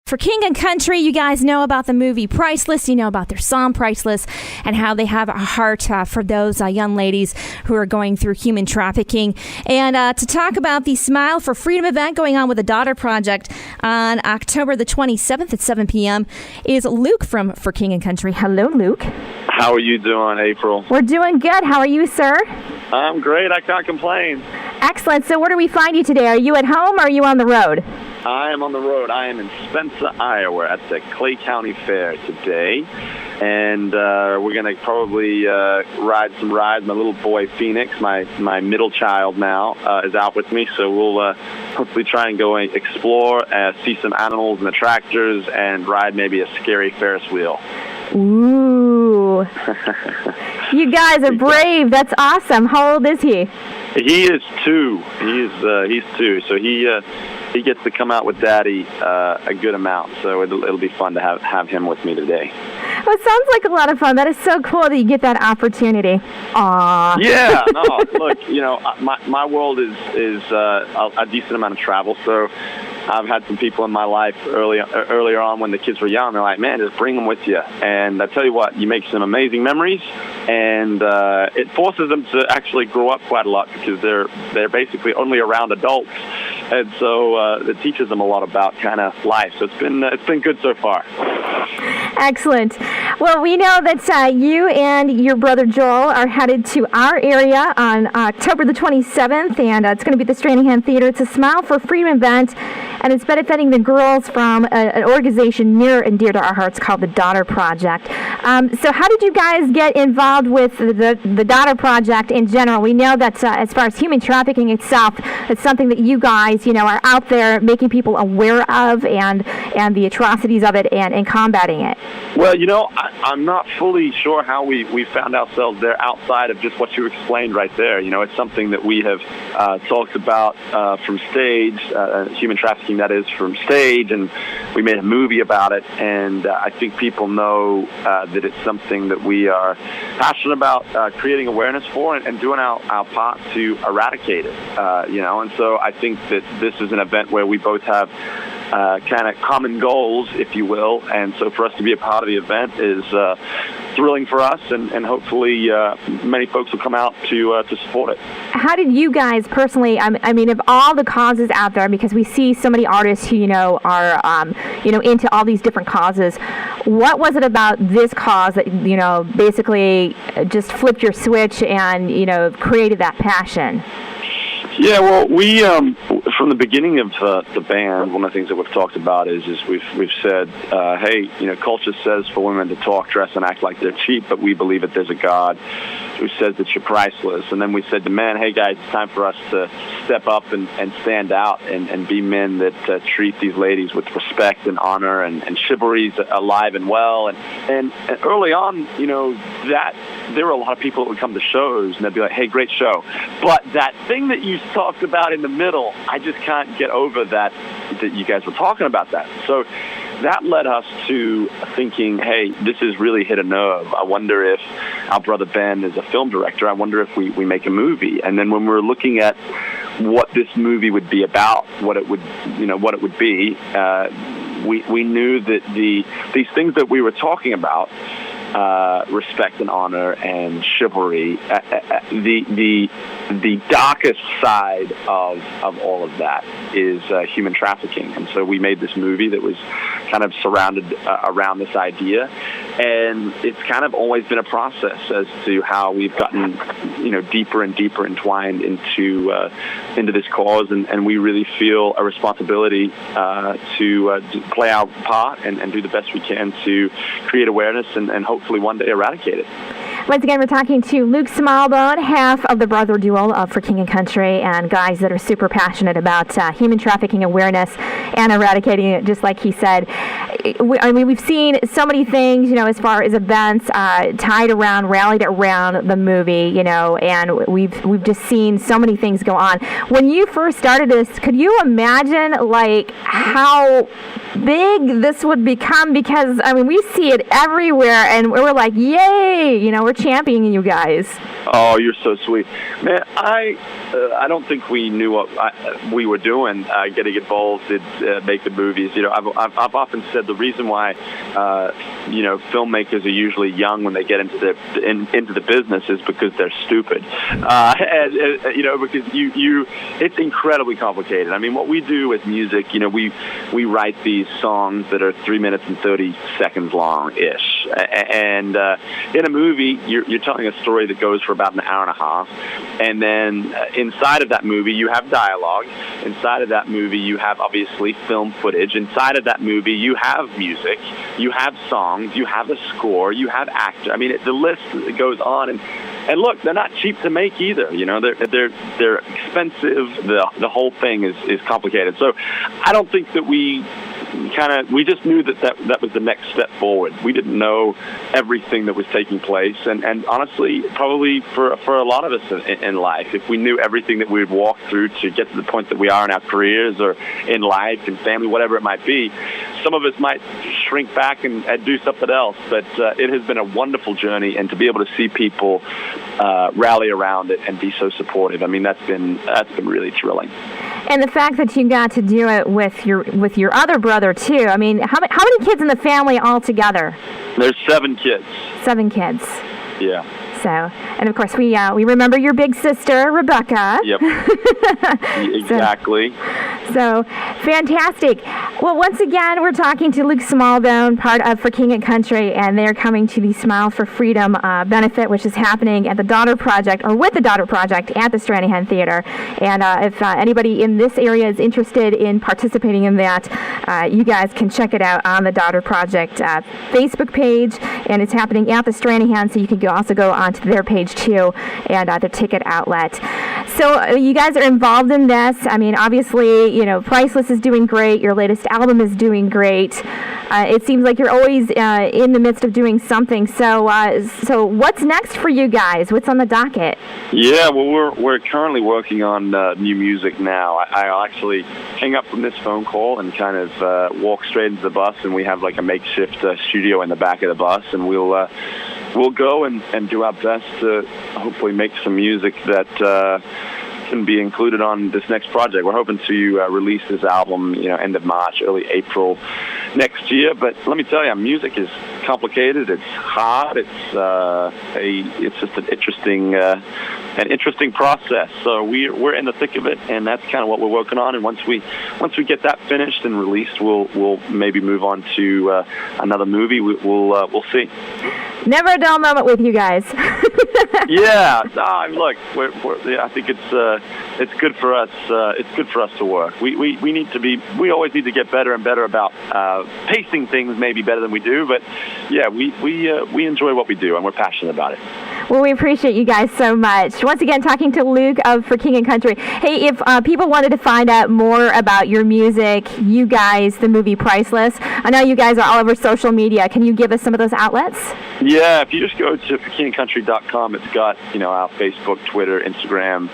For King and Country, you guys know about the movie Priceless, you know about their song Priceless, and how they have a heart for those young ladies who are going through human trafficking. And to talk about the Smile for Freedom event going on with the Daughter Project on October the 27th at 7 p.m. is Luke from For King and Country. Hello, Luke. How are you doing, April? We're doing good. How are you, sir? I'm great. I can't complain. Excellent. So where do we find you today? Are you at home or are you on the road? I am on the road. I am in Spencer, Iowa at the Clay County Fair today. And we're going to probably ride some rides. My little boy, Phoenix, my middle child now, is out with me. So we'll hopefully try and go and explore, see some animals and attractors, and ride maybe a scary Ferris wheel. Ooh. You guys are brave. That's awesome. How old is he? He is 2. He's 2. So he gets to come out with Daddy a good amount. So it'll be fun to have him with me today. Well, it sounds like a lot of fun. That is so cool that you get that opportunity. Aww. Yeah. No. Look, my world is a decent amount of travel. So I've had some people in my life earlier on when the kids were young. They're like, man, just bring them with you. And I tell you what, you make some amazing memories, and it forces them to actually grow up quite a lot because they're basically only around adults, and so it teaches them a lot about kind of life. So it's been good so far. Excellent. Well, we know that you and your brother Joel are headed to our area on October the 27th, and it's going to be at the Stranahan Theater. It's a Smile for Freedom event, and it's benefiting the girls from an organization near and dear to our hearts called the Daughter Project. So how did you guys get involved with the Daughter Project in general? We know that as far as human trafficking itself, it's something that you guys, are out there making people aware of and the atrocities of it and combating it. Well, I'm not fully sure how we found ourselves there outside of just what you explained right there. It's something that we have talked about from stage, human trafficking, that is, from stage, and we made a movie about it, and I think people know that it's something that we are passionate about creating awareness for and doing our part to eradicate it, and so I think that this is an event where we both have kind of common goals, if you will, and so for us to be a part of the event is thrilling for us, and hopefully many folks will come out to support it. How did you guys personally, I mean, of all the causes out there, because we see so many artists who, are, into all these different causes, what was it about this cause that, basically just flipped your switch and, created that passion? Yeah, well, we from the beginning of the band, one of the things that we've talked about is we've said, hey, culture says for women to talk, dress, and act like they're cheap, but we believe that there's a God who says that you're priceless. And then we said to men, hey guys, it's time for us to step up and stand out and be men that treat these ladies with respect and honor, and chivalry's alive and well. And early on, that there were a lot of people that would come to shows and they'd be like, hey, great show. But that thing that you talked about in the middle, I just can't get over that you guys were talking about that. So that led us to thinking, hey, this has really hit a nerve. I wonder if our brother Ben is a film director. I wonder if we make a movie. And then when we were looking at what this movie would be about, what it would be, we knew that these things that we were talking about, respect and honor and chivalry, the darkest side of all of that is human trafficking. And so we made this movie that was kind of surrounded around this idea, and it's kind of always been a process as to how we've gotten deeper and deeper entwined into this cause, and we really feel a responsibility to play our part and do the best we can to create awareness and hopefully one day eradicate it. Once again, we're talking to Luke Smilebone, half of the brother duo of For King and Country, and guys that are super passionate about human trafficking awareness and eradicating it, just like he said. we've seen so many things, as far as events rallied around the movie, and we've just seen so many things go on. When you first started this, could you imagine how big this would become? Because we see it everywhere, and we're like, yay! We're championing you guys. Oh, you're so sweet, man. I don't think we knew what we were doing, getting involved in making movies. I've often said the reason why filmmakers are usually young when they get into the business is because they're stupid, and because it's incredibly complicated. What we do with music, we write these songs that are 3 minutes and 30 seconds long-ish, and in a movie, you're telling a story that goes for about an hour and a half, and then inside of that movie you have dialogue. Inside of that movie you have obviously film footage. Inside of that movie you have music, you have songs, you have a score, you have actor. The list goes on, and look, they're not cheap to make either. They're expensive. The whole thing is complicated. So I don't think that we just knew that was the next step forward. We didn't know everything that was taking place, and honestly, probably for a lot of us in life, if we knew everything that we would walk through to get to the point that we are in our careers or in life and family, whatever it might be, some of us might shrink back and do something else. But it has been a wonderful journey, and to be able to see people rally around it and be so supportive, that's been really thrilling. And the fact that you got to do it with your other brother too. How many kids in the family altogether? There's 7 kids. 7 kids. Yeah. So, and of course we remember your big sister, Rebecca. Yep. Exactly. So, fantastic. Well, once again, we're talking to Luke Smallbone, part of For King and Country, and they're coming to the Smile for Freedom benefit, which is happening at the Daughter Project, or with the Daughter Project at the Stranahan Theater. And if anybody in this area is interested in participating in that, you guys can check it out on the Daughter Project Facebook page, and it's happening at the Stranahan, so you can also go onto their page too, and their ticket outlet. So you guys are involved in this. Obviously, Priceless is doing great. Your latest album is doing great. It seems like you're always in the midst of doing something. So what's next for you guys? What's on the docket? Yeah, well, we're currently working on new music now. I'll actually hang up from this phone call and kind of walk straight into the bus, and we have a makeshift studio in the back of the bus, and we'll go and do our best to hopefully make some music that can be included on this next project. We're hoping to release this album, end of March, early April next year. But let me tell you, music is complicated. It's hard. It's just an interesting process. So we're in the thick of it, and that's kind of what we're working on. And once we get that finished and released, we'll maybe move on to another movie. We'll see. Never a dull moment with you guys. Yeah, look, I think it's good for us. It's good for us to work. We always need to get better and better about pacing things, maybe better than we do. But yeah, we enjoy what we do, and we're passionate about it. Well, we appreciate you guys so much. Once again, talking to Luke of For King and Country. Hey, if people wanted to find out more about your music, you guys, the movie Priceless, I know you guys are all over social media. Can you give us some of those outlets? Yeah, if you just go to forkingandcountry.com, it's got our Facebook, Twitter, Instagram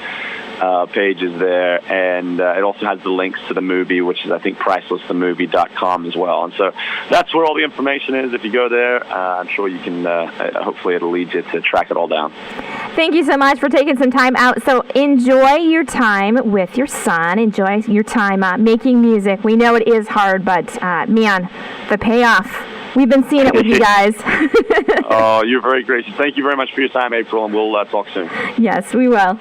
pages there, and it also has the links to the movie, which is, I think, pricelessthemovie.com as well. And so that's where all the information is. If you go there, I'm sure you can, hopefully it'll lead you to track it all down. Thank you so much for taking some time out. So enjoy your time with your son. Enjoy your time making music. We know it is hard, but man, the payoff. We've been seeing it with you guys. Oh, you're very gracious. Thank you very much for your time, April, and we'll talk soon. Yes, we will.